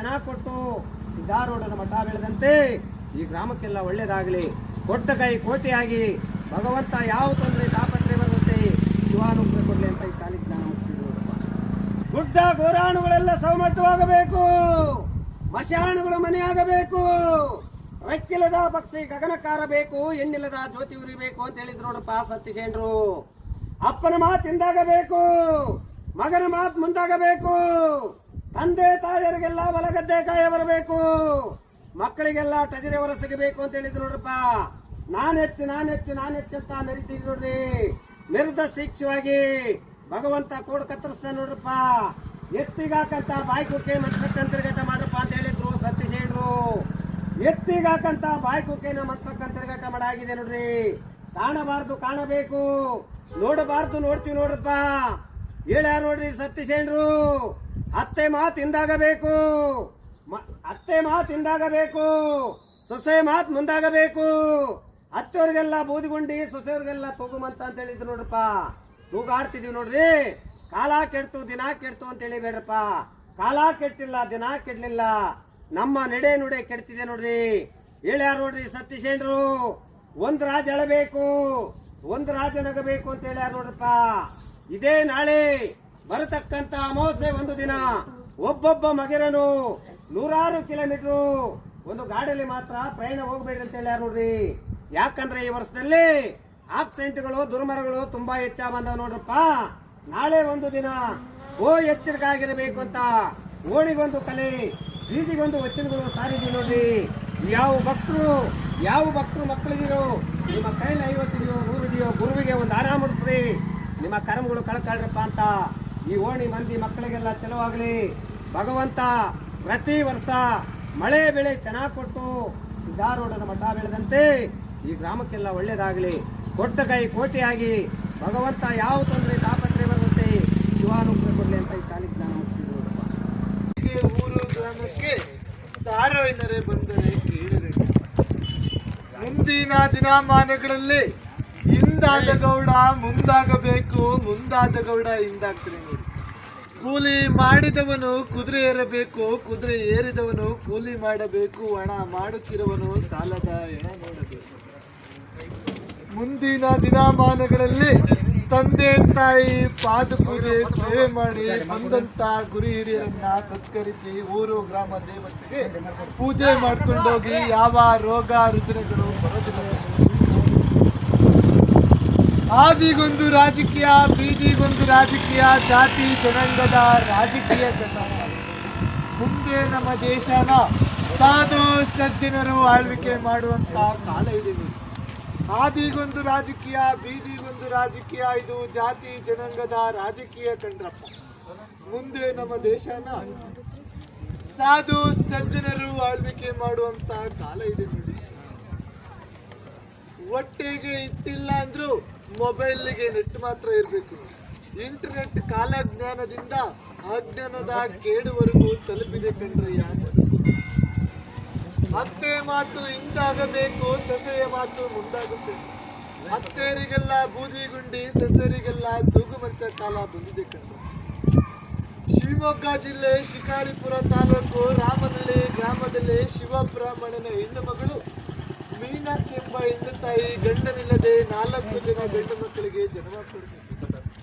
ಚೆನ್ನಾಗಿ ಕೊಟ್ಟು ಸಿದ್ಧಾರೂಢನ ಮಠ ಬೆಳೆದಂತೆ ಈ ಗ್ರಾಮಕ್ಕೆಲ್ಲ ಒಳ್ಳೇದಾಗಲಿ. ಕೊಟ್ಟ ಕೈ ಕೋಟಿಯಾಗಿ ಭಗವಂತ ಯಾವ ತೊಂದರೆ ತಾಪತ್ರೆ ಬರುತ್ತೆ ಶಿವಾನುಗ್ರಹ ಕೊಡ್ಲಿ ಅಂತ ಈ ಕಾಲಿಗೆ ಜ್ಞಾನ ಮುಗಿಸಿದ್ರು. ಗುಡ್ಡ ಗೋರಾಣುಗಳೆಲ್ಲ ಸೌಮಟ್ಟವಾಗಬೇಕು, ಮಶಾಣುಗಳು ಮನೆಯಾಗಬೇಕು, ರೆಕ್ಕಿಲ್ಲದ ಪಕ್ಷಿ ಗಗನಕ್ಕಾರಬೇಕು, ಎಣ್ಣಿಲ್ಲದ ಜ್ಯೋತಿ ಉರಿಬೇಕು ಅಂತ ಹೇಳಿದ್ರು ನೋಡಪ್ಪ ಸತ್ಯಸೇನರು. ಅಪ್ಪನ ಮಾತಿಂದಾಗಬೇಕು, ಮಗನ ಮಾತು ಮುಂದಾಗಬೇಕು, ತಂದೆ ತಾಯಿಯರಿಗೆಲ್ಲ ಹೊಲಗದ್ದೆ ಕಾಯ ಬರಬೇಕು, ಮಕ್ಕಳಿಗೆಲ್ಲ ಟಜರೆ ಹೊರ ಸಿಗಬೇಕು ಅಂತ ಹೇಳಿದ್ರು ನೋಡ್ರಪ್ಪ. ನಾನೆತ್ತಿ ಅಂತ ಮೆರಿತಿದ್ರು ನೋಡ್ರಿ. ಮೆರೆದ ಶಿಕ್ಷವಾಗಿ ಭಗವಂತ ಕೋಡ್ ಕತ್ತರಿಸ್ತಾನೆ ನೋಡ್ರಪ್ಪ. ಎತ್ತಿಗಾಕಂತ ಬಾಯ್ಕುಕ್ಕೆ ಮನುಷ್ಯಕ್ಕಂತ ತಿರುಗಾಟ ಮಾಡ್ರಪ್ಪ ಅಂತ ಹೇಳಿದ್ರು ಸತ್ಯಸೇನರು. ಎತ್ತಿಗಾಕಂತ ಬಾಯ್ಕುಕ್ಕೆನ ಮನುಷ್ಯಕ್ಕಂತ ತಿರುಗಾಟ ಮಾಡಾಗಿದೆ ನೋಡ್ರಿ. ಕಾಣಬಾರ್ದು ಕಾಣಬೇಕು, ನೋಡಬಾರ್ದು ನೋಡ್ತೀವಿ ನೋಡ್ರಪ್ಪ. ಹೇಳ್ಯಾರ ನೋಡ್ರಿ ಸತ್ಯಸೇನರು. ಅತ್ತೆ ಮಾತಿಂದಾಗಬೇಕು, ಅತ್ತೆ ಮಾತಿಂದಾಗಬೇಕು, ಸೊಸೆ ಮಾತು ಮುಂದಾಗಬೇಕು. ಅತ್ತೆಯವ್ರಿಗೆಲ್ಲ ಬೂದಿಗುಂಡಿ, ಸೊಸೆಯವ್ರಿಗೆಲ್ಲ ತೂಗುಮಂತ ಅಂತ ಹೇಳಿದ್ರು ನೋಡ್ರಪ್ಪ. ತೂಗಾಡ್ತಿದೀವಿ ನೋಡ್ರಿ. ಕಾಲ ಕೆಡ್ತು ದಿನ ಕೆಡ್ತು ಅಂತ ಹೇಳಿಬೇಡ್ರಪ್ಪ. ಕಾಲ ಕೆಟ್ಟಿಲ್ಲ, ದಿನ ಕೆಡ್ಲಿಲ್ಲ, ನಮ್ಮ ನಡೆ ನುಡೆ ಕೆಡ್ತಿದೆ ನೋಡ್ರಿ. ಹೇಳ್ಯಾರ ನೋಡ್ರಿ ಸತ್ಯಸೇನರು. ಒಂದ್ ರಾಜ ಎಳಬೇಕು, ಒಂದ್ ರಾಜ ನಗಬೇಕು ಅಂತ ಹೇಳ್ಯಾರ ನೋಡ್ರಪ್ಪ. ಇದೇ ನಾಳೆ ಬರತಕ್ಕಂತ ಅಮಾವಾಸ್ಯೆ ಒಂದು ದಿನ ಒಬ್ಬೊಬ್ಬ ಮಗಿರನು 100 ಕಿಲೋಮೀಟರ್ ಒಂದು ಗಾಡಿಯಲ್ಲಿ ಮಾತ್ರ ಪ್ರಯಾಣ ಹೋಗ್ಬೇಡ್ರಿ ಅಂತ ಹೇಳ್ಯಾರ ನೋಡ್ರಿ. ಯಾಕಂದ್ರೆ ಈ ವರ್ಷದಲ್ಲಿ ಆಕ್ಸಿಡೆಂಟ್ಗಳು ದುರ್ಮರಗಳು ತುಂಬಾ ಹೆಚ್ಚಾಗಿ ಬಂದಾವ ನೋಡ್ರಪ್ಪ. ನಾಳೆ ಒಂದು ದಿನ ಎಚ್ಚರಿಕೆ ಆಗಿರಬೇಕು ಅಂತ ಓಣಿಗೊಂದು ಕಲೆ, ಬೀದಿಗೊಂದು ವಚನಗಳು ಸಾರಿದೀವಿ ನೋಡ್ರಿ. ಯಾವ ಭಕ್ತರು ಮಕ್ಕಳಿಗಿರೋ ನಿಮ್ಮ ಕೈಲಿ 50 ಇದೆಯೋ 100 ಇದೆಯೋ ಗುರುವಿಗೆ ಒಂದು ಆರಾಮ ಮುಡಿಸ್ರಿ, ನಿಮ್ಮ ಕರ್ಮಗಳು ಕಳ್ಕೊಳ್ರಪ್ಪ ಅಂತ ಈ ಓಣಿ ಮಂದಿ ಮಕ್ಕಳಿಗೆಲ್ಲ ಚಲುವಾಗಲಿ. ಭಗವಂತ ಪ್ರತಿ ವರ್ಷ ಮಳೆ ಬೆಳೆ ಚೆನ್ನಾಗಿ ಕೊಟ್ಟು ಸಿದ್ಧಾರೂಢನ ಮಠ ಬೆಳೆದಂತೆ ಈ ಗ್ರಾಮಕ್ಕೆಲ್ಲ ಒಳ್ಳೇದಾಗಲಿ. ಕೊಟ್ಟ ಕೈ ಕೋಟಿಯಾಗಿ ಭಗವಂತ ಯಾವ ತೊಂದರೆ ತಾಪತ್ರೆ ಬರುತ್ತೆ ಶಿವಾನುಗ್ರಹ ಕೊಡ್ಲಿ ಅಂತ ಈ ಕಾಲಿಗೆ ಜ್ಞಾನ ಮುಗಿಸಿದ್ರು. ಊರು ಗ್ರಾಮಕ್ಕೆ ಸಾರ್ವಜನಿಕರೇ ಬಂದರೆ ಕೇಳಿದರೆ ಮುಂದಿನ ದಿನಮಾನಗಳಲ್ಲಿ ಹಿಂದಾದ ಗೌಡ ಮುಂದಾಗಬೇಕು, ಮುಂದಾದ ಗೌಡ ಹಿಂದಾಗ್ತಾರೆ ನೋಡಿ. ಕೂಲಿ ಮಾಡಿದವನು ಕುದುರೆ ಏರಬೇಕು, ಕುದುರೆ ಏರಿದವನು ಕೂಲಿ ಮಾಡಬೇಕು, ಹಣ ಮಾಡುತ್ತಿರುವನು ಸಾಲದ ಹೆಣ ನೋಡಬೇಕು. ಮುಂದಿನ ದಿನಮಾನಗಳಲ್ಲಿ ತಂದೆ ತಾಯಿ ಪಾದಪೂಜೆ ಸೇವೆ ಮಾಡಿ ಬಂದಂತ ಗುರು ಹಿರಿಯರನ್ನ ಸತ್ಕರಿಸಿ ಊರು ಗ್ರಾಮ ದೇವತೆಗೆ ಪೂಜೆ ಮಾಡ್ಕೊಂಡೋಗಿ ಯಾವ ರೋಗ ರುಜಿನಗಳು ಬರೋದಿಲ್ಲ. ಆದಿಗೊಂದು ರಾಜಕೀಯ, ಬೀದಿಗೊಂದು ರಾಜಕೀಯ, ಜಾತಿ ಜನಾಂಗದ ರಾಜಕೀಯ ಮುಂದೆ ನಮ್ಮ ದೇಶನ ಸಾಧು ಸಜ್ಜನರು ಆಳ್ವಿಕೆ ಮಾಡುವಂತ ಕಾಲ ಇದೆ. ಆದಿಗೊಂದು ರಾಜಕೀಯ, ಬೀದಿಗೊಂದು ರಾಜಕೀಯ, ಇದು ಜಾತಿ ಜನಾಂಗದ ರಾಜಕೀಯ ಕಂಡ್ರಪ್ಪ. ಮುಂದೆ ನಮ್ಮ ದೇಶನ ಸಾಧು ಸಜ್ಜನರು ಆಳ್ವಿಕೆ ಮಾಡುವಂತ ಕಾಲ ಇದೆ ನೋಡಿ. ಹೊಟ್ಟೆಗೆ ಇಟ್ಟಿಲ್ಲ ಅಂದ್ರೂ ಮೊಬೈಲ್ಗೆ ನೆಟ್ ಮಾತ್ರ ಇರಬೇಕು. ಇಂಟರ್ನೆಟ್ ಕಾಲಜ್ಞಾನದಿಂದ ಅಜ್ಞಾನದ ಕೇಡುವರೆಗೂ ತಲುಪಿದೆ ಕಂಡ್ರಯ್ಯ. ಅತ್ತೆ ಮಾತು ಹಿಂದಾಗಬೇಕು, ಸೊಸೆಯ ಮಾತು ಮುಂದಾಗಬೇಕು. ಅತ್ತೆಯರಿಗೆಲ್ಲ ಬೂದಿಗುಂಡಿ, ಸೊಸೆಯರಿಗೆಲ್ಲ ತೂಗುಮಂಚ ಕಾಲ ಬಂದಿದೆ ಕಂಡ್ರೆ. ಶಿವಮೊಗ್ಗ ಜಿಲ್ಲೆ ಶಿಕಾರಿಪುರ ತಾಲೂಕು ರಾಮನಹಳ್ಳಿ ಗ್ರಾಮದಲ್ಲಿ ಶಿವಬ್ರಾಹ್ಮಣನ ಹೆಣ್ಣು ಮಗಳು ಮೀನಾಕ್ಷಿ ಎಂಬ ಹೆಣ್ಣು ತಾಯಿ ಗಂಡನಿಲ್ಲದೆ 4 ಜನ ಗಂಡು ಮಕ್ಕಳಿಗೆ ಜನ್ಮ ಕೊಡಬೇಕು.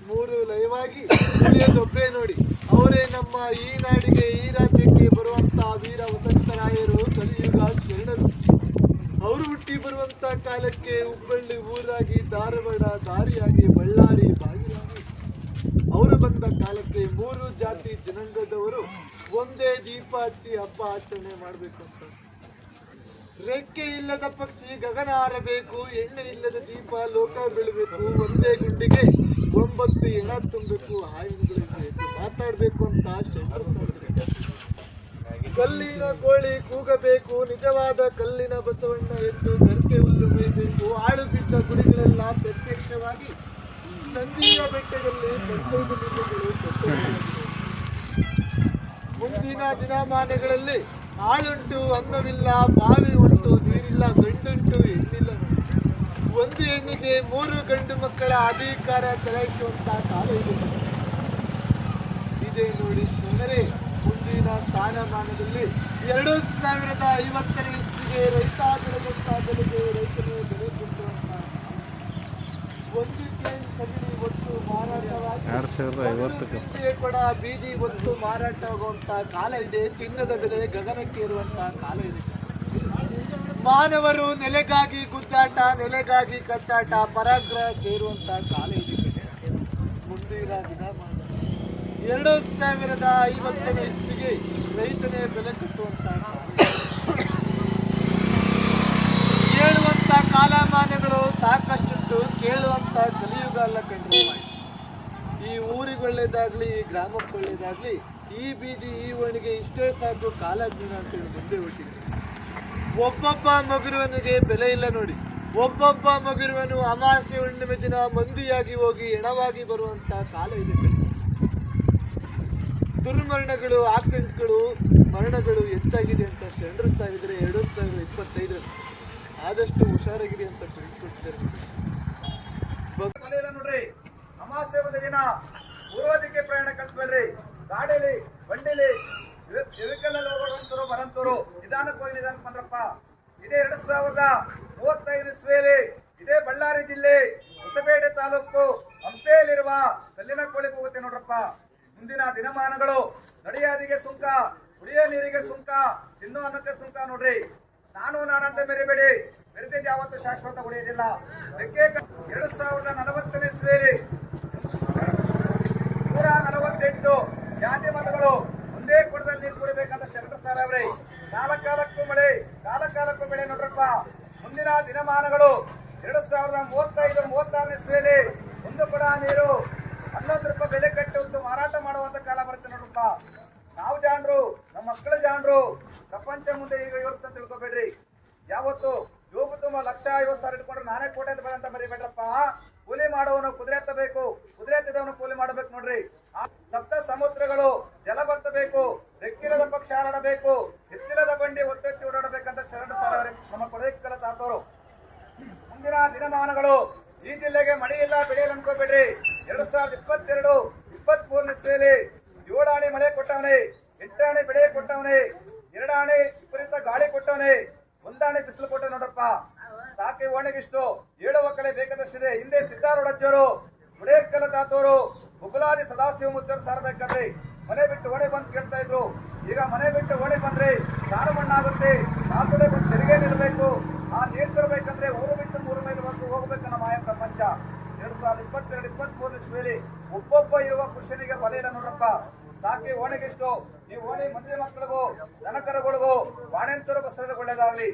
3 ಲಯವಾಗಿ ಉಳಿಯೋದೊಬ್ಬರೇ ನೋಡಿ. ಅವರೇ ನಮ್ಮ ಈ ನಾಡಿಗೆ, ಈ ರಾಜ್ಯಕ್ಕೆ ಬರುವಂತ ವೀರ ವಸಂತರಾಯರು, ಕಲಿಯುಗ ಶರಣರು. ಅವರು ಹುಟ್ಟಿ ಬರುವಂತ ಕಾಲಕ್ಕೆ ಹುಬ್ಬಳ್ಳಿ ಊರಾಗಿ, ಧಾರವಾಡ ದಾರಿಯಾಗಿ, ಬಳ್ಳಾರಿ ಬಾಗಿಲಾಗಿ ಅವರು ಬಂದ ಕಾಲಕ್ಕೆ 3 ಜಾತಿ ಜನಾಂಗದವರು ಒಂದೇ ದೀಪ ಹಚ್ಚಿ ಹಬ್ಬ ಆಚರಣೆ ಮಾಡಬೇಕು ಅಂತ. ರೆಕ್ಕೆ ಇಲ್ಲದ ಪಕ್ಷಿ ಗಗನ ಹಾರಬೇಕು, ಎಣ್ಣೆ ಇಲ್ಲದ ದೀಪ ಲೋಕ ಬೀಳಬೇಕು, ಒಂದೇ ಗುಂಡಿಗೆ 9 ಹೆಣ ತುಂಬಬೇಕು, ಹಾಯಿಗಳಿಗೆ ಮಾತಾಡಬೇಕು ಅಂತ ಶಂಕರಿಸ್ತಾರೆ. ಕಲ್ಲಿನ ಕೋಳಿ ಕೂಗಬೇಕು, ನಿಜವಾದ ಕಲ್ಲಿನ ಬಸವಣ್ಣ ಎಂದು ಗರ್ಕೆ ಹುಲ್ಲು ಮೇಯಬೇಕು. ಆಳು ಬಿದ್ದ ಗುಡಿಗಳೆಲ್ಲ ಪ್ರತ್ಯಕ್ಷವಾಗಿ ನಂದಿಯ ಬೆಟ್ಟದಲ್ಲಿ 15 ಲಿಂಗಗಳು. ಮುಂದಿನ ದಿನಮಾನಗಳಲ್ಲಿ ಆಳುಂಟು ಅನ್ನವಿಲ್ಲ, ಬಾವಿ ಉಂಟು ನೀರಿಲ್ಲ, ಗಂಡುಂಟು ಹೆಣ್ಣಿಲ್ಲ. ಒಂದು ಹೆಣ್ಣಿಗೆ 3 ಗಂಡು ಮಕ್ಕಳ ಅಧಿಕಾರ ಚಲಾಯಿಸುವಂತ ಕಾಲ ಇದೆ ನೋಡಿ ಶರಣರೇ. ಮುಂದಿನ ಮುಂದಿನ ಸ್ಥಾನಮಾನದಲ್ಲಿ 2050ನೇ ಇಸ್ವಿಗೆ ರೈತ ಬೆಳೆದಂತ ಬೆಳೆಗೆ ರೈತನೇ ಬೆಲೆ ಕೊಟ್ಟುವಂತ ಒಂದು ಟ್ರೈನ್ ಕದಿರಿ ಒಟ್ಟು ಮಾರಾಟವಾಗಿ 2050 ಕೂಡ ಬೀದಿ ಒತ್ತು ಮಾರಾಟವಾಗುವಂತ ಕಾಲ ಇದೆ. ಚಿನ್ನದ ಬೆಲೆ ಗಗನಕ್ಕೆ ಇರುವಂತ ಕಾಲ ಇದೆ. ಮಾನವರು ನೆಲೆಗಾಗಿ ಗುದ್ದಾಟ, ನೆಲೆಗಾಗಿ ಕಚ್ಚಾಟ, ಪರಾಗ್ರಹ ಸೇರುವಂತ ಕಾಲ ಇದೆ. ಮುಂದಿನ ದಿನಮಾನ 2050ನೇ ಇಸ್ವಿಗೆ ರೈತನೇ ಬೆಲೆ ಕಟ್ಟುವಂತ ಹೇಳುವಂತ ಕಾಲಮಾನಗಳು ಸಾಕಷ್ಟು ಕೇಳುವಂತ ಕಲಿಯುಗ ಅಲ್ಲ ಕಂಡ್ರೆ. ಈ ಊರಿಗೆ ಒಳ್ಳೇದಾಗ್ಲಿ, ಈ ಗ್ರಾಮಕ್ಕೆ ಒಳ್ಳೇದಾಗ್ಲಿ, ಈ ಬೀದಿ ಈ ಓಣಿಗೆ ಇಷ್ಟೇ ಸಾಕು ಕಾಲಜ್ಞಾನ ಅಂತೇಳಿ ಮುಂದೆ ಹೊಟ್ಟಿದೆ. ಒಬ್ಬೊಬ್ಬ ಮಗುರುವನಿಗೆ ಬೆಲೆ ಇಲ್ಲ ನೋಡಿ. ಒಬ್ಬೊಬ್ಬ ಮಗುರುವನು ಅಮಾವಾಸ್ಯೆ ಹುಣ್ಣಿಮೆ ದಿನ ಮಂದಿಯಾಗಿ ಹೋಗಿ ಹೆಣವಾಗಿ ಬರುವಂತ ಕಾಲ ಇದೆ. ದುರ್ಮರಣಗಳು, ಆಕ್ಸಿಡೆಂಟ್ಗಳು, ಮರಣಗಳು ಹೆಚ್ಚಾಗಿದೆ ಅಂತ ಶರಣರು ಸಾವಿದ್ರೆ 2025 ಆದಷ್ಟು ಹುಷಾರಾಗಿರಿ ಅಂತ ತಿಳಿಸ್ಕೊಟ್ಟಿದ್ದಾರೆ ನೋಡ್ರಿ. ಅಮಾವಾಸ್ಯೆ ಒಂದು ದಿನ ಪೂರ್ವದಿಕ್ಕೆ ಪ್ರಯಾಣ ಕಳಿಸ್ಬೇಡ್ರಿ. ಗಾಡಿಲಿ, ಬಂಡಿಲಿ, ವೆಹಿಕಲ್ ಹೋಗೋಂತರು ಬರಂತರು ನಿಧಾನಕ್ಕೆ ಹೋಗಿ ನಿಧಾನಕ್ಕೆ ಬಂದ್ರಪ್ಪ. ಇದೇ 2035 ಇಸ್ವಿಯಲ್ಲಿ ಇದೇ ಬಳ್ಳಾರಿ ಜಿಲ್ಲೆ ಹೊಸಪೇಟೆ ತಾಲೂಕು ಹಂಪೆಯಲ್ಲಿರುವ ಕಲ್ಲಿನ ಕೋಳಿಗೆ ಹೋಗುತ್ತೆ ನೋಡ್ರಪ್ಪ. ಮುಂದಿನ ದಿನಮಾನಗಳು ನಡೆಯಾದಿಗೆ ಸುಂಕ, ಕುಡಿಯೋ ನೀರಿಗೆ ಸುಂಕ, ತಿನ್ನೋ ಅನ್ನಕ್ಕೆ ಸುಂಕ ನೋಡ್ರಿ. ನಾನಂತ ಮೆರಿಬೇಡಿ, ಮೆರೆದಿದ್ದು ಯಾವತ್ತು ಶಾಶ್ವತ ಉಳಿಯೋದಿಲ್ಲ. 2040ನೇ ಇಸ್ವಿಯಲ್ಲಿ 148 ಜಾತಿ ಮತಗಳು ಒಂದೇ ಕೊಡದಲ್ಲಿ ನೀರು ಕುಡಿಬೇಕಂತ ಶರಣರು ಸಾರವ್ರಿ. ಕಾಲಕ್ಕೂ ಮಳೆ, ಕಾಲಕ್ಕೂ ಬೆಳೆ ನೋಡ್ರಪ್ಪ. ಮುಂದಿನ ದಿನಮಾನಗಳು 2035-36ನೇ ಇಸ್ವಿಯಲ್ಲಿ ಒಂದು ಕೊಡ ನೀರು 11 ರೂಪಾಯಿ ಬೆಲೆ ಕಟ್ಟಿ ಒಂದು ಮಾರಾಟ ಮಾಡುವಂತ ಕಾಲ ಬರುತ್ತೆ ನೋಡ್ರಪ್ಪ. ನಾವು ಜಾಣರು, ನಮ್ಮ ಮಕ್ಕಳು ಜಾಣರು. ಪ್ರಪಂಚ ಮುಂದೆ ಈಗ ಇರುತ್ತೆ ಅಂತ ತಿಳ್ಕೊಬೇಡ್ರಿ. ಯಾವತ್ತು ಯೋಗು ತುಂಬ 1,50,000 ಇಟ್ಕೊಂಡ್ರೆ ನಾನೇ ಕೋಟೆ ಅಂತ ಬರಂತ ಮರಿಬೇಡ್ರಪ್ಪ. ಕೂಲಿ ಮಾಡುವವನು ಕುದುರೆ ಎತ್ತಬೇಕು, ಕುದುರೆ ಎತ್ತಿದವನು ಕೂಲಿ ಮಾಡಬೇಕು ನೋಡ್ರಿ. ಸಪ್ತ ಸಮುದ್ರಗಳು ಜಲ ಬತ್ತಬೇಕು, ರೆಕ್ಕಿರದ ಪಕ್ಷ ಹಾರಾಡಬೇಕು, ಎತ್ತಿರದ ಬಂಡಿ ಒತ್ತೆತ್ತಿ ಓಡಾಡಬೇಕಂತ ಶರಣರು ಸಾರವ್ರೆ ನಮ್ಮ ಕೊಡೈಕಲ ತಾತವರು. ಮುಂದಿನ ದಿನಮಾನಗಳು ಈ ಜಿಲ್ಲೆಗೆ ಮಳೆ ಇಲ್ಲ, ಬೆಳೆಯಲ್ಲ ಅನ್ಕೋಬೇಡ್ರಿ. 2022-23ನೇ ಇಸ್ವಿಯಲ್ಲಿ 7 ಆಣೆ ಮಳೆ ಕೊಟ್ಟವನೇ, 8 ಆಣೆ ಬೆಳೆ ಕೊಟ್ಟವನೇ, 2 ಆಣೆ ವಿಪರೀತ ಗಾಳಿ ಕೊಟ್ಟವನೇ, 1 ಆಣೆ ಬಿಸಿಲು ಕೊಟ್ಟ ನೋಡ್ರಪ್ಪ. ಸಾಕೆ ಓಣೆಗಿಷ್ಟು 7 ಒಕ್ಕಲೆ ಬೇಕಾದಷ್ಟಿದೆ. ಹಿಂದೆ ಸಿದ್ದಾರೂಢಜ್ಜರು, ಮುಡೇಕಲ ತಾತವರು, ಬುಗುಲಾದಿ ಸದಾಶಿವ ಮುದ್ದರು ಸಾರಬೇಕಂದ್ರೆ ಮನೆ ಬಿಟ್ಟು ಓಣೆ ಬಂದು ಕೇಳ್ತಾ ಇದ್ರು. ಈಗ ಮನೆ ಬಿಟ್ಟು ಓಣೆ ಬಂದ್ರೆ ಸಾರು ಮಣ್ಣಾಗುತ್ತೆ, ಸಾಕುಡೆ ಬಂದು ತೆರಿಗೆ ನಿಲ್ಲಬೇಕು. ಆ ನೀರು ತರಬೇಕಂದ್ರೆ ಊರು ಬಿಟ್ಟು 3 ಮೈಲು ಹೋಗ್ಬೇಕನ್ನ ಮಾಯ ಪ್ರಪಂಚ. 2022-23ನೇ ಇಸ್ವಿಯಲ್ಲಿ ಒಬ್ಬೊಬ್ಬ ಇರುವ ಪುರುಷನಿಗೆ ಬಲ ಇಲ್ಲ ನೋಡ್ರಪ್ಪ. ಸಾಕಿ ಓಣೆಗಿಷ್ಟು. ಈ ಓಣಿ ಮಂದಿ ಮಕ್ಕಳಿಗೂ ದನಕರುಗಳಿಗೂ ಬಾಣೆಂತರು ಬಸರಿಗೆ ಒಳ್ಳೇದಾಗ್ಲಿ.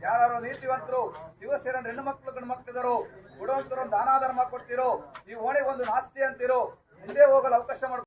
ಯಾರು ನೀತಿವಂತರು, ಶಿವಶರಣ ಹೆಣ್ಣು ಮಕ್ಕಳು ಗಂಡು ಮಕ್ಕಳಿದರು ಕೊಡುವಂತರು ದಾನ ಧರ್ಮ ಕೊಡ್ತಿರೋ, ಈ ಓಣಿ ಒಂದು ನಾಸ್ತಿ ಅಂತಿರೋ, ಮುಂದೆ ಹೋಗಲು ಅವಕಾಶ ಮಾಡ್ಕೊ.